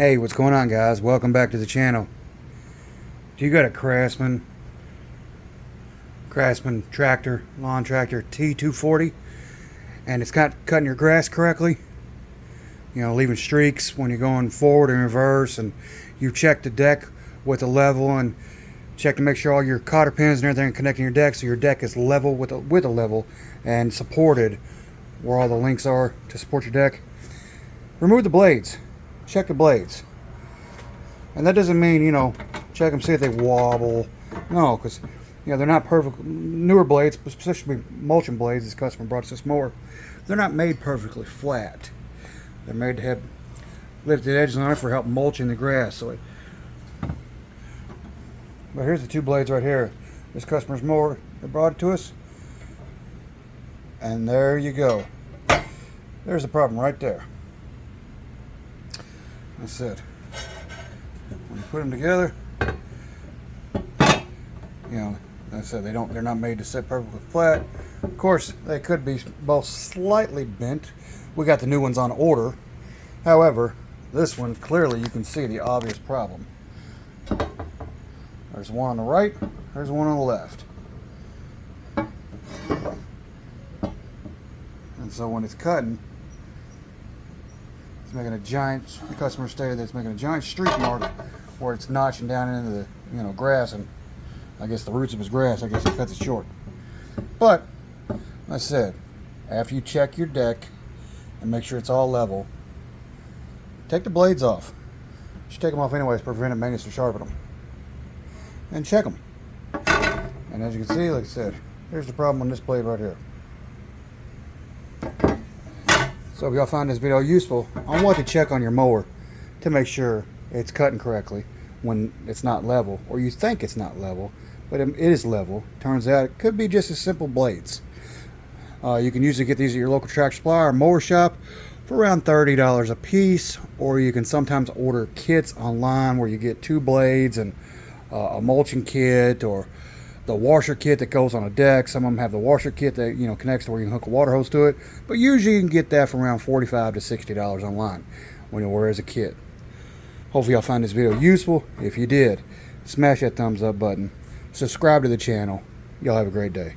Hey, what's going on, guys? Welcome back to the channel. Do you got a Craftsman tractor, lawn tractor T240, and it's not cutting your grass correctly? You know, leaving streaks when you're going forward and reverse, and you check the deck with the level and check to make sure all your cotter pins and everything are connecting your deck so your deck is level with a level and supported where all the links are to support your deck. Remove the blades. Check the blades. And that doesn't mean, you know, check them, see if they wobble. No, because, you know, they're not perfect. Newer blades, especially mulching blades, this customer brought us this mower, they're not made perfectly flat. They're made to have lifted edges on it for help mulching the grass. So but here's the two blades right here. This customer's mower, they brought it to us. And there you go. There's the problem right there. That's it. When you put them together, you know, like I said, they're not made to sit perfectly flat. Of course, they could be both slightly bent. We got the new ones on order. However, this one, clearly you can see the obvious problem. There's one on the right, there's one on the left. And so when it's cutting, it's making a giant, the customer stated that it's making a giant streak mark where it's notching down into the, you know, grass, and I guess the roots of his grass, I guess it cuts it short. But, like I said, after you check your deck and make sure it's all level, take the blades off. You should take them off anyways to prevent maintenance to sharpen them. And check them. And as you can see, like I said, here's the problem on this blade right here. So if y'all find this video useful on what to check on your mower to make sure it's cutting correctly when it's not level, or you think it's not level, but it is level. Turns out it could be just as simple blades. You can usually get these at your local tractor supply or mower shop for around $30 a piece, or you can sometimes order kits online where you get two blades and a mulching kit, or the washer kit that goes on a deck. Some of them have the washer kit that, you know, connects to where you can hook a water hose to it, but usually you can get that for around $45 to $60 online when you order as a kit. Hopefully y'all find this video useful. If you did, smash that thumbs up button, subscribe to the channel. Y'all have a great day.